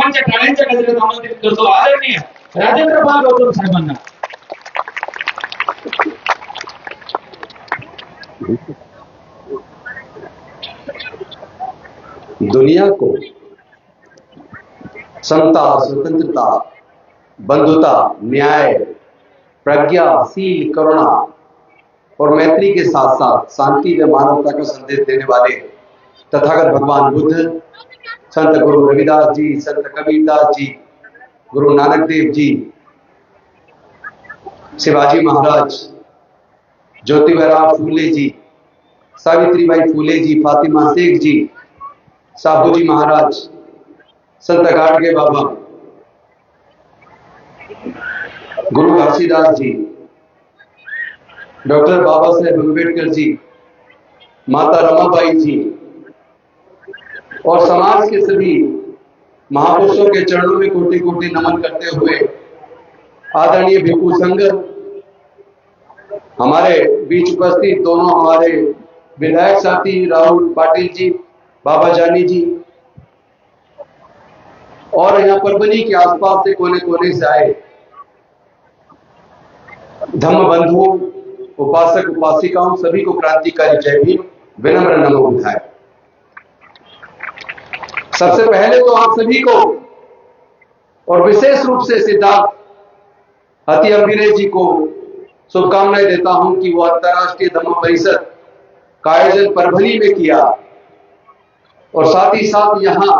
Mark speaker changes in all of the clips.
Speaker 1: सर्वांच्या टाळ्यांच्या गजरात आमंत्रित करतो आदरणीय राजेंद्र पाल गौतम साहेबांना.
Speaker 2: दुनिया को समता, स्वतंत्रता, बंधुता, न्याय, प्रज्ञा, शील, करुणा और मैत्री के साथ साथ शांति व मानवता का संदेश देने वाले तथागत भगवान बुद्ध, संत गुरु रविदास जी, संत कबीरदास जी, गुरु नानक देव जी, शिवाजी महाराज, ज्योतिबा फूले जी, सावित्रीबाई फूले जी, फातिमा शेख जी, साहू जी महाराज, संत गाडगे बाबा, गुरु घासीदास जी, डॉक्टर बाबा साहेब अम्बेडकर जी, माता रमाबाई जी और समाज के सभी महापुरुषों के चरणों में कोटि कोटि नमन करते हुए आदरणीय भिक्खू संघ, हमारे बीच उपस्थित दोनों हमारे विधायक साथी राहुल पाटिल जी, बाबा जानी जी और यहाँ परभनी के आसपास से कोने कोने से आए धम्म बंधुओं, उपासक उपासिकाओं, सभी को क्रांतिकारी जय भीम, विनम्र नमो बुद्धाय. सबसे पहले तो आप सभी को और विशेष रूप से सिद्धार्थ अति अम्बिरे जी को शुभकामनाएं देता हूं कि वो अंतर्राष्ट्रीय धम्म परिषद का आयोजन परभनी में किया और साथ ही साथ यहाँ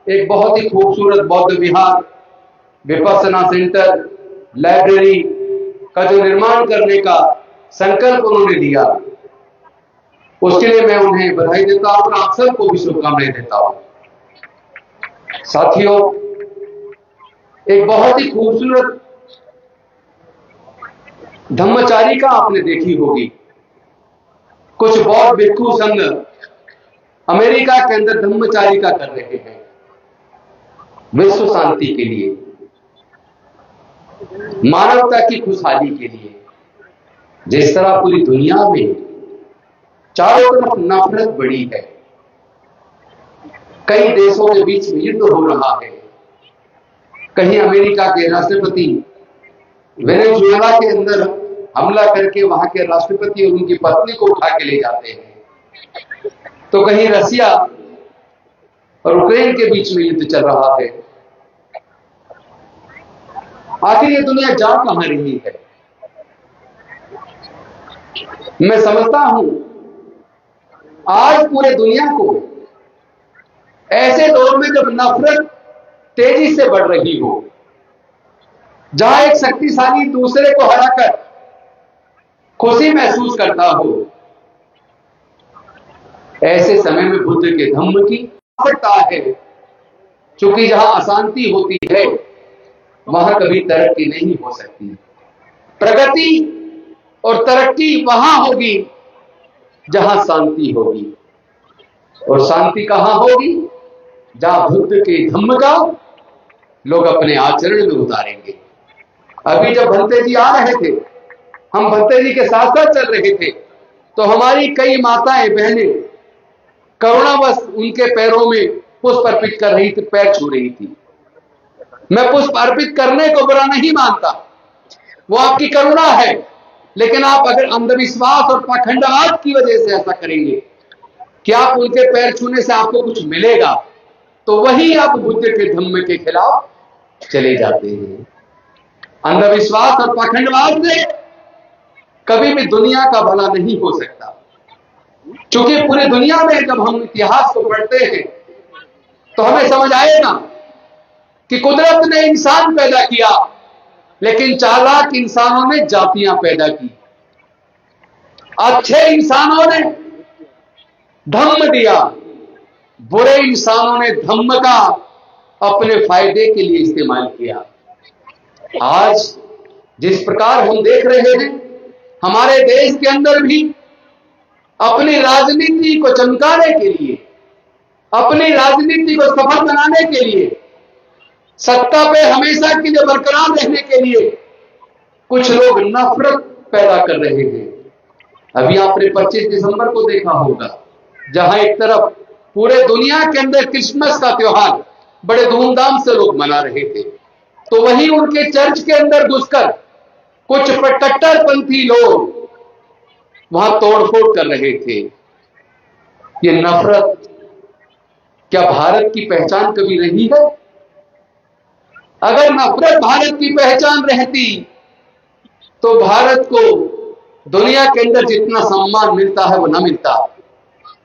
Speaker 2: एक बहुत ही खूबसूरत बौद्ध विहार, विपස්සना सेंटर, लाइब्रेरी का जो निर्माण करने का संकल्प उन्होंने लिया, उसके लिए मैं उन्हें बधाई देता हूं और आप सबको भी शुभकामनाएं देता हूं. साथियों, एक बहुत ही खूबसूरत धम्मचारिका आपने देखी होगी. कुछ बौद्ध भिक्खु संघ अमेरिका के अंदर धम्मचारिका कर रहे हैं विश्व शांति के लिए, मानवता की खुशहाली के लिए. जिस तरह पूरी दुनिया में चारों तरफ नफरत बढ़ी है, कई देशों के बीच में युद्ध हो रहा है, कहीं अमेरिका के राष्ट्रपति वेनेजुएला के अंदर हमला करके वहां के राष्ट्रपति और उनकी पत्नी को उठा के ले जाते हैं, तो कहीं रसिया और यूक्रेन के बीच में युद्ध चल रहा है. आखिर ये दुनिया जा कहां रही है? मैं समझता हूं आज पूरे दुनिया को ऐसे दौर में जब नफरत तेजी से बढ़ रही हो, जहां एक शक्तिशाली दूसरे को हराकर खुशी महसूस करता हो, ऐसे समय में बुद्ध के धम्म की आवश्यकता है. क्योंकि जहां अशांति होती है वहां कभी तरक्की नहीं हो सकती. प्रगति और तरक्की वहां होगी जहां शांति होगी, और शांति कहां होगी? जहां बुद्ध के धम्म का लोग अपने आचरण में उतारेंगे. अभी जब भंते जी आ रहे थे, हम भंते जी के साथ साथ चल रहे थे, तो हमारी कई माताएं बहनें करुणावश उनके पैरों में पुष्प अर्पित कर रही थी, पैर छू रही थी. मैं पुष्प अर्पित करने को बुरा नहीं मानता, वो आपकी करुणा है, लेकिन आप अगर अंधविश्वास और पाखंडवाद की वजह से ऐसा करेंगे कि आप उनके पैर छूने से आपको कुछ मिलेगा, तो वही आप बुद्ध के धम्म के खिलाफ चले जाते हैं. अंधविश्वास और पाखंडवाद से कभी भी दुनिया का भला नहीं हो सकता. क्योंकि पूरी दुनिया में जब हम इतिहास को पढ़ते हैं तो हमें समझ आएगा कि कुदरत ने इंसान पैदा किया, लेकिन चालाक इंसानों ने जातियां पैदा की. अच्छे इंसानों ने धम्म दिया, बुरे इंसानों ने धम्म का अपने फायदे के लिए इस्तेमाल किया. आज जिस प्रकार हम देख रहे हैं, हमारे देश के अंदर भी अपनी राजनीति को चमकाने के लिए, अपनी राजनीति को सफल बनाने के लिए, सत्ता पे हमेशा के लिए बरकरार रहने के लिए कुछ लोग नफरत पैदा कर रहे हैं. अभी आपने 25 दिसंबर को देखा होगा, जहां एक तरफ पूरे दुनिया के अंदर क्रिसमस का त्योहार बड़े धूमधाम से लोग मना रहे थे, तो वहीं उनके चर्च के अंदर घुसकर कुछ कट्टरपंथी लोग वहां तोड़फोड़ कर रहे थे। ये नफरत क्या भारत की पहचान कभी रही है? अगर नफरत भारत की पहचान रहती तो भारत को दुनिया के अंदर जितना सम्मान मिलता है वो न मिलता,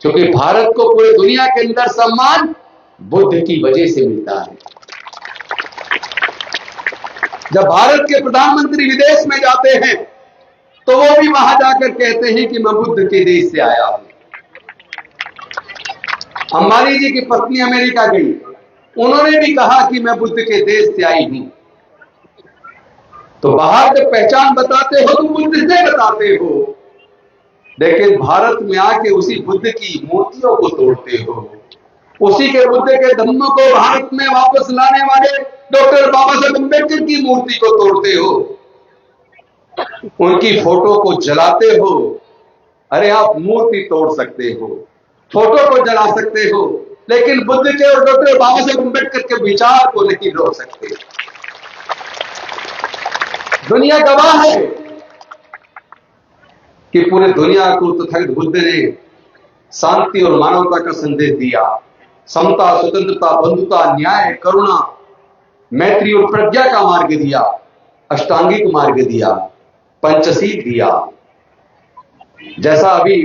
Speaker 2: क्योंकि भारत को पूरी दुनिया के अंदर सम्मान बुद्ध की वजह से मिलता है। जब भारत के प्रधानमंत्री विदेश में जाते हैं तो वो भी वहां जाकर कहते हैं कि मैं बुद्ध के देश से आया हूं। अंबानी जी की पत्नी अमेरिका गई, उन्होंने भी कहा कि मैं बुद्ध के देश से आई हूं। तो बाहर जब पहचान बताते हो तो बुद्ध से बताते हो, लेकिन भारत में आके उसी बुद्ध की मूर्तियों को तोड़ते हो, उसी के बुद्ध के धम्म को भारत में वापस लाने वाले डॉक्टर बाबा साहब अम्बेडकर की मूर्ति को तोड़ते हो, उनकी फोटो को जलाते हो। अरे आप मूर्ति तोड़ सकते हो, फोटो को जला सकते हो, लेकिन बुद्ध के और डॉक्टर बाबा साहब अम्बेडकर के विचार को नहीं रोक सकते। दुनिया गवाह है कि पूरे दुनिया को तथागत बुद्ध ने शांति और मानवता का संदेश दिया। समता, स्वतंत्रता, बंधुता, न्याय, करुणा, मैत्री और प्रज्ञा का मार्ग दिया, अष्टांगिक मार्ग दिया, पंचशील दिया। जैसा अभी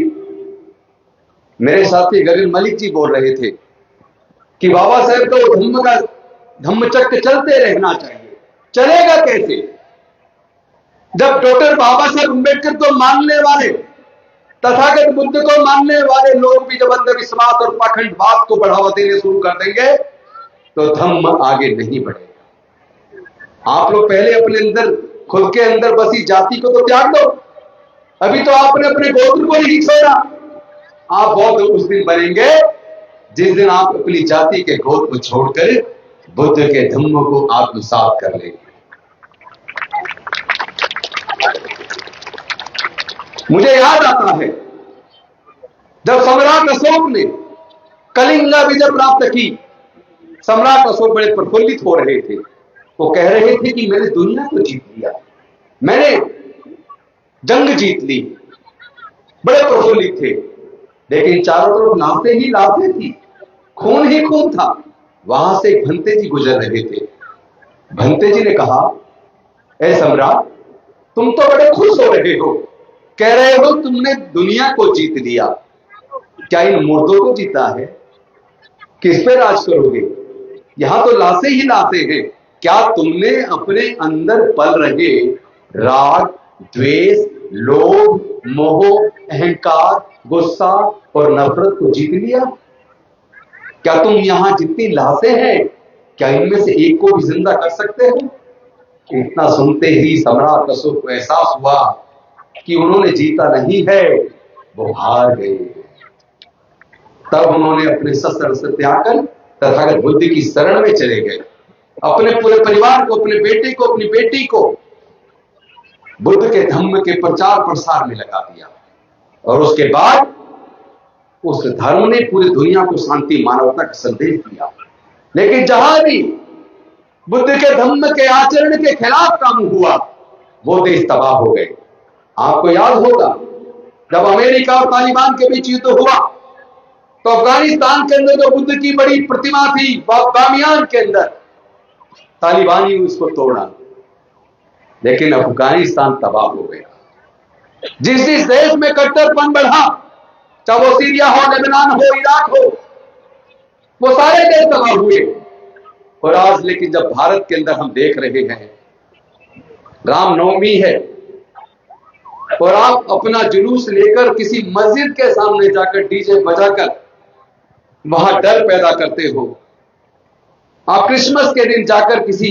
Speaker 2: मेरे साथी गगन मलिक जी बोल रहे थे कि बाबा साहब तो धम्मचक्र चलते रहना चाहिए। चलेगा कैसे जब डॉक्टर बाबा साहब अम्बेडकर को मानने वाले, तथागत बुद्ध को मानने वाले लोग भी जब अंधविश्वास और पाखंडवाद को बढ़ावा देने शुरू कर देंगे तो धम्म आगे नहीं बढ़ेगा। आप लोग पहले अपने अंदर, खुद के अंदर बसी जाति को तो त्याग दो। अभी तो आपने अपने गोत्र को नहीं छोड़ा। आप बौद्ध उस दिन बनेंगे जिस दिन आप अपनी जाति के गोत्र को छोड़कर बुद्ध के धम्म को आत्मसात कर लेंगे। मुझे याद आता है जब सम्राट अशोक ने कलिंगा विजय प्राप्त की, सम्राट अशोक बड़े प्रफुल्लित हो रहे थे। वो कह रहे थे कि मैंने दुनिया को जीत लिया, मैंने जंग जीत ली, बड़े प्रफुल्लित थे। लेकिन चारों तरफ लाशें ही लाशें थी, खून ही खून था। वहां से भंते जी गुजर रहे थे। भंते जी ने कहा, ए सम्राट, तुम तो बड़े खुश हो रहे हो, कह रहे हो तुमने दुनिया को जीत लिया, क्या इन मुर्दों को जीता है? किस पे राज करोगे? यहां तो लाशें ही लाशें हैं। क्या तुमने अपने अंदर पल रहे राग, द्वेष, लोभ, मोह, अहंकार, गुस्सा और नफरत को जीत लिया? क्या तुम यहां जितनी लाशें हैं, क्या इनमें से एक को भी जिंदा कर सकते हो? इतना सुनते ही सम्राट अशोक को एहसास हुआ कि उन्होंने जीता नहीं है, वो हार गए। तब उन्होंने अपने शस्त्र त्याग कर तथागत बुद्ध की शरण में चले गए। अपने पूरे परिवार को, अपने बेटे को, अपनी बेटी को बुद्ध के धम्म के प्रचार प्रसार में लगा दिया। और उसके बाद उस धर्म ने पूरी दुनिया को शांति, मानवता का संदेश दिया। लेकिन जहां भी बुद्ध के धम्म के आचरण के खिलाफ काम हुआ, वो देश तबाह हो गए। आपको याद होगा जब अमेरिका और तालिबान के बीच युद्ध हुआ तो अफगानिस्तान के अंदर जो बुद्ध की बड़ी प्रतिमा थी बामियान के अंदर, तालिबानी उसको तोड़ा, लेकिन अफगानिस्तान तबाह हो गया। जिस जिस देश में कट्टरपन बढ़ा, चाहे वो सीरिया हो, लेबनान हो, इराक हो, वो सारे देश तबाह हुए। और आज लेकिन जब भारत के अंदर हम देख रहे हैं, रामनवमी है और आप अपना जुलूस लेकर किसी मस्जिद के सामने जाकर डीजे बजाकर वहां डर पैदा करते हो। आप क्रिसमस के दिन जाकर किसी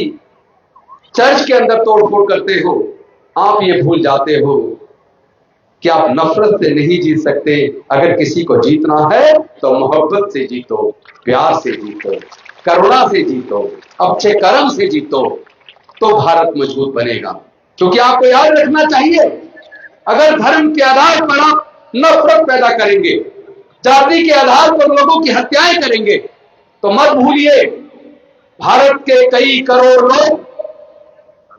Speaker 2: चर्च के अंदर तोड़फोड़ करते हो। आप ये भूल जाते हो कि आप नफरत से नहीं जीत सकते। अगर किसी को जीतना है तो मोहब्बत से जीतो, प्यार से जीतो, करुणा से जीतो, अच्छे कर्म से जीतो, तो भारत मजबूत बनेगा। क्योंकि आपको याद रखना चाहिए, अगर धर्म के आधार पर आप नफरत पैदा करेंगे, जाति के आधार पर लोगों की हत्याएं करेंगे, तो मत भूलिए भारत के कई करोड़ लोग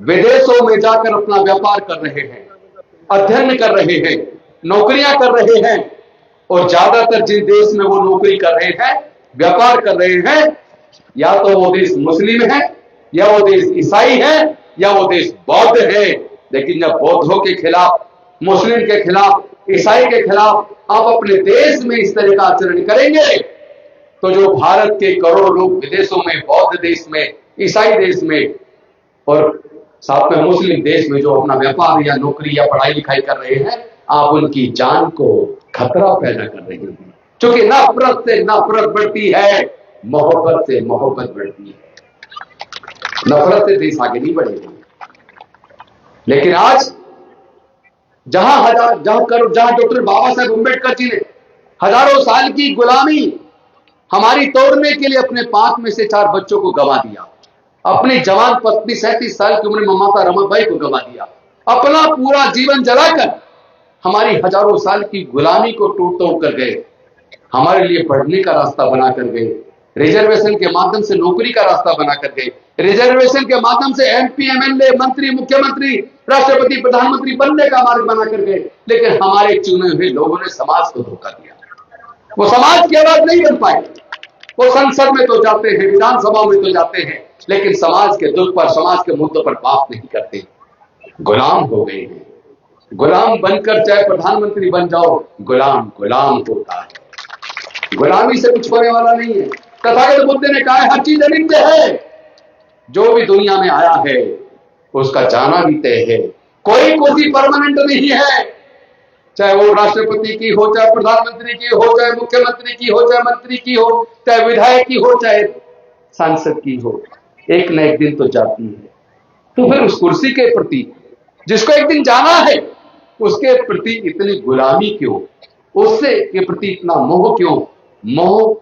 Speaker 2: विदेशों में जाकर अपना व्यापार कर रहे हैं, अध्ययन कर रहे हैं, नौकरियां कर रहे हैं, और ज्यादातर जिन देश में वो नौकरी कर रहे हैं, व्यापार कर रहे हैं, या तो वो देश मुस्लिम है, या वो देश ईसाई है, या वो देश बौद्ध है। लेकिन जब बौद्धों के खिलाफ, मुस्लिम के खिलाफ, ईसाई के खिलाफ आप अपने देश में इस तरह का आचरण करेंगे, तो जो भारत के करोड़ों लोग विदेशों में, बौद्ध देश में, ईसाई देश में और साथ में मुस्लिम देश में जो अपना व्यापार या नौकरी या पढ़ाई लिखाई कर रहे हैं, आप उनकी जान को खतरा पैदा कर रहे हैं। क्योंकि नफरत से नफरत बढ़ती है, मोहब्बत से मोहब्बत बढ़ती है। नफरत से देश आगे नहीं बढ़ेगा। लेकिन आज जहां डॉक्टर बाबा साहेब अम्बेडकर जी ने हजारों साल की गुलामी हमारी तोड़ने के लिए अपने 5 में से 4 बच्चों को गंवा दिया, अपनी जवान पत्नी 37 साल की उम्र में माता रमाबाई को गंवा दिया, अपना पूरा जीवन जलाकर हमारी हजारों साल की गुलामी को तोड़ कर गए, हमारे लिए पढ़ने का रास्ता बनाकर गए, रिजर्वेशन के माध्यम से नौकरी का रास्ता बनाकर गए, रिजर्वेशन के माध्यम से एमपी, एमएलए, मंत्री, मुख्यमंत्री, राष्ट्रपति, प्रधानमंत्री बनने का मार्ग बनाकर गए। लेकिन हमारे चुने हुए लोगों ने समाज को धोखा दिया, वो समाज की आवाज नहीं बन पाए। वो संसद में तो जाते हैं, विधानसभा में तो जाते हैं, लेकिन समाज के दुख पर, समाज के मुद्दों पर बात नहीं करते। गुलाम हो गए हैं। गुलाम बनकर चाहे प्रधानमंत्री बन जाओ, गुलाम गुलाम होता है। गुलामी से कुछ होने वाला नहीं है। तथागत बुद्ध ने कहा है, हर चीज अनित्य है। जो भी दुनिया में आया है उसका जाना भी तय है। कोई कुर्सी परमानेंट नहीं है, चाहे वो राष्ट्रपति की हो, चाहे प्रधानमंत्री की हो, चाहे मुख्यमंत्री की हो, चाहे मंत्री की हो, चाहे विधायक की हो, चाहे सांसद की हो, एक न एक दिन तो जाती है। तो फिर उस कुर्सी के प्रति, जिसको एक दिन जाना है, उसके प्रति इतनी गुलामी क्यों? उससे के प्रति इतना मोह क्यों? मोह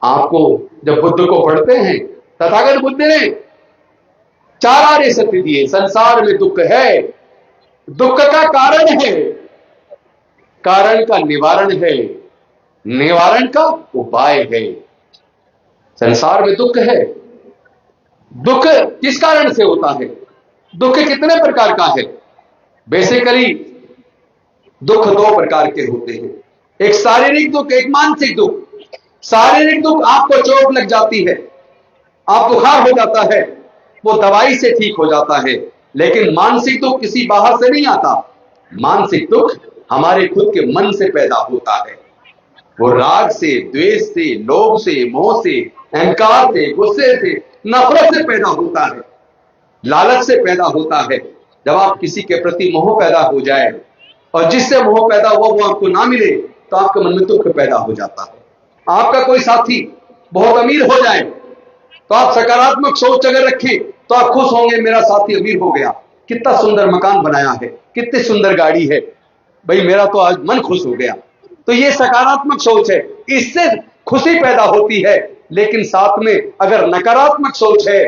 Speaker 2: आपको जब बुद्ध को पढ़ते हैं, तथागत बुद्ध ने 4 आर्य सत्य दिए। संसार में दुख है, दुख का कारण है, कारण का निवारण है, निवारण का उपाय है। संसार में दुख है। दुख किस कारण से होता है? दुख कितने प्रकार का है? बेसिकली दुख 2 प्रकार के होते हैं, एक शारीरिक दुख, एक मानसिक दुख। शारीरिक दुख, आपको चोट लग जाती है, आप बुखार हो जाता है, वो दवाई से ठीक हो जाता है। लेकिन मानसिक दुख किसी बाहर से नहीं आता। मानसिक दुख हमारे खुद के मन से पैदा होता है। वो राग से, द्वेष से, लोभ से, मोह से, अहंकार से, गुस्से से, नफरत से पैदा होता है, लालच से पैदा होता है। जब आप किसी के प्रति मोह पैदा हो जाए और जिससे मोह पैदा हुआ वो आपको ना मिले, तो आपके मन में दुख पैदा हो जाता है। आपका कोई साथी बहुत अमीर हो जाए तो आप सकारात्मक सोच अगर रखें तो आप खुश होंगे, मेरा साथी अमीर हो गया, कितना सुंदर मकान बनाया है, कितनी सुंदर गाड़ी है, भाई मेरा तो आज मन खुश हो गया। तो ये सकारात्मक सोच है, इससे खुशी पैदा होती है। लेकिन साथ में अगर नकारात्मक सोच है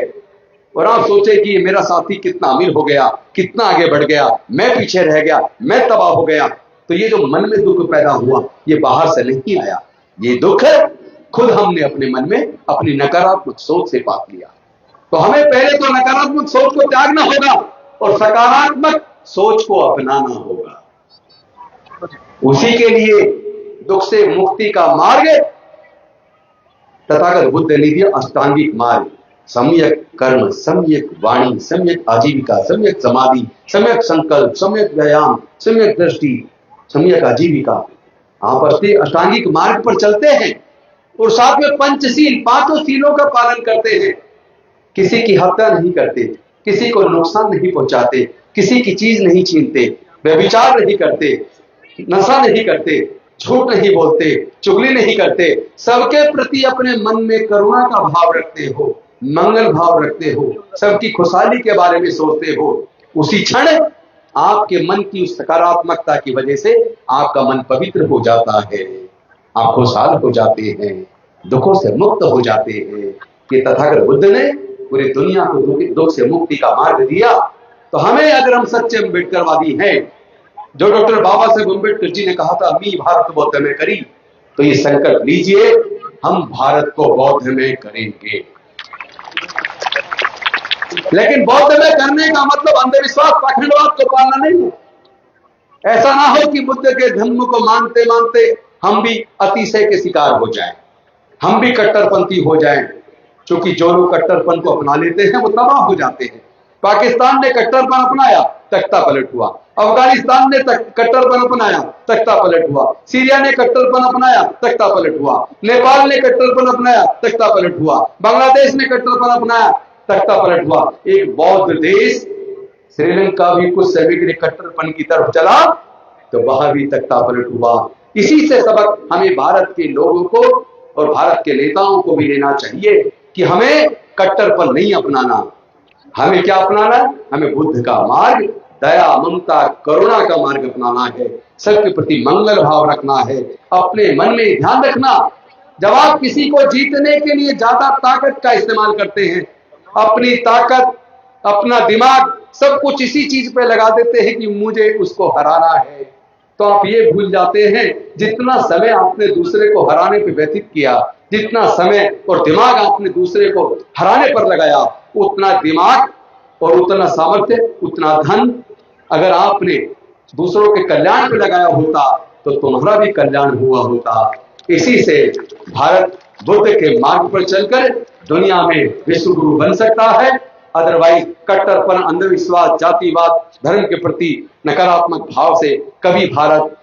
Speaker 2: और आप सोचे कि ये मेरा साथी कितना अमीर हो गया, कितना आगे बढ़ गया, मैं पीछे रह गया, मैं तबाह हो गया, तो ये जो मन में दुख पैदा हुआ ये बाहर से नहीं आया, ये दुख खुद हमने अपने मन में अपनी नकारात्मक सोच से पाप लिया। तो हमें पहले तो नकारात्मक सोच को त्यागना होगा और सकारात्मक सोच को अपनाना होगा। उसी के लिए दुख से मुक्ति का मार्ग तथागत बुद्ध ने दिया अष्टांगिक मार्ग। सम्यक कर्म, सम्यक वाणी, सम्यक आजीविका, सम्यक समाधि, सम्यक संकल्प, सम्यक व्यायाम, सम्यक दृष्टि, सम्यक आजीविका। आप अष्टांगिक मार्ग पर चलते हैं और साथ में पंचशील, 5 सीलों का पालन करते हैं। किसी की हत्या नहीं करते, किसी को नुकसान नहीं पहुंचाते, किसी की चीज नहीं छीनते, व्यभिचार नहीं करते, नशा नहीं करते, झूठ नहीं बोलते, चुगली नहीं करते, सबके प्रति अपने मन में करुणा का भाव रखते हो, मंगल भाव रखते हो, सबकी खुशहाली के बारे में सोचते हो। उसी क्षण आपके मन की उस सकारात्मकता की वजह से आपका मन पवित्र हो जाता है, आप खुशहाल हो जाते हैं, दुखों से मुक्त हो जाते हैं। ये तथागत बुद्ध ने पूरी दुनिया को दुख से मुक्ति का मार्ग दिया। तो हमें, अगर हम सच्चे अम्बेडकरवादी हैं, जो डॉक्टर बाबा साहेब अम्बेडकर जी ने कहा था मी भारत बौद्ध में करी, तो ये संकल्प लीजिए हम भारत को बौद्ध में करेंगे। लेकिन बौद्ध में करने का मतलब अंधविश्वास पाखंडवाद को पालना नहीं है। ऐसा ना हो कि बुद्ध के धर्म को मानते मानते हम भी अतिशय के शिकार हो जाएं, हम भी कट्टरपंथी हो जाएं। क्योंकि जो लोग कट्टरपन को अपना लेते हैं वो तबाह हो जाते हैं। पाकिस्तान ने कट्टरपन अपनाया, तख्ता पलट हुआ। अफगानिस्तान ने कट्टरपन अपनाया, तख्ता पलट हुआ। सीरिया ने कट्टरपन अपनाया, तख्ता पलट हुआ। नेपाल ने कट्टरपन अपनाया, तख्ता पलट हुआ। बांग्लादेश ने कट्टरपन अपनाया, तख्ता पलट हुआ। एक बौद्ध देश श्रीलंका भी कुछ समय के लिए कट्टरपन की तरफ चला तो वहां भी तख्ता पलट हुआ। इसी से सबक हमें भारत के लोगों को और भारत के नेताओं को भी लेना चाहिए कि हमें कट्टरपन नहीं अपनाना। हमें क्या अपनाना? हमें बुद्ध का मार्ग, दया, ममता, करुणा का मार्ग अपनाना है। सबके प्रति मंगल भाव रखना है। अपने मन में ध्यान रखना, जब आप किसी को जीतने के लिए ज्यादा ताकत का इस्तेमाल करते हैं, अपनी ताकत, अपना दिमाग, सब कुछ इसी चीज पे लगा देते हैं कि मुझे उसको हराना है, तो आप ये भूल जाते हैं जितना समय आपने दूसरे को हराने पे व्यतीत किया, जितना समय और दिमाग आपने दूसरे को हराने पर लगाया, उतना दिमाग और उतना सामर्थ्य, उतना धन अगर आपने दूसरों के कल्याण पे लगाया होता तो तुम्हारा भी कल्याण हुआ होता। इसी से भारत बुद्ध के मार्ग पर चलकर दुनिया में विश्व गुरु बन सकता है। अदरवाइज कट्टरपन, अंधविश्वास, जातिवाद, धर्म के प्रति नकारात्मक भाव से कभी भारत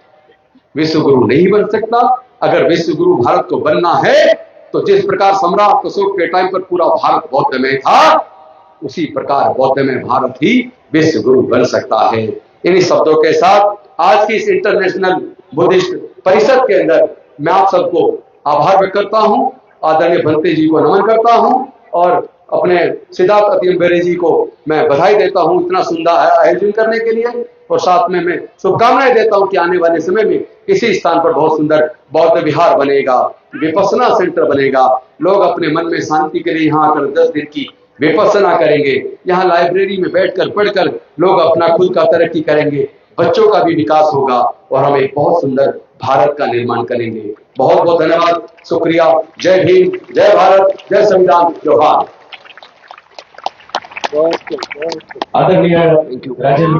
Speaker 2: विश्व गुरु नहीं बन सकता। अगर विश्व गुरु भारत को बनना है तो जिस प्रकार सम्राट अशोक के टाइम पर पूरा भारत बौद्ध में था, उसी प्रकार बौद्ध में भारत ही विश्व गुरु बन सकता है। इन्हीं शब्दों के साथ आज की इस इंटरनेशनल बुद्धिस्ट परिषद के अंदर मैं आप सबको आभार व्यक्त करता हूं, आदरणीय भंते जी को नमन करता हूं और अपने सिद्धार्थ अतियम्बेरे जी को मैं बधाई देता हूं इतना सुंदर आयोजन करने के लिए। और साथ में मैं शुभकामनाएं देता हूं कि आने वाले समय में इसी स्थान पर बहुत सुंदर बौद्ध विहार बनेगा, विपස්සना सेंटर बनेगा। लोग अपने मन में शांति के लिए यहाँ आकर 10 दिन की विपස්සना करेंगे। यहाँ लाइब्रेरी में बैठकर पढ़कर लोग अपना खुद का तरक्की करेंगे, बच्चों का भी विकास होगा और हम एक बहुत सुंदर भारत का निर्माण करेंगे। बहुत बहुत धन्यवाद, शुक्रिया। जय भीम, जय भारत, जय संविधान, जोहार।
Speaker 1: आदरणीय राजेंद्र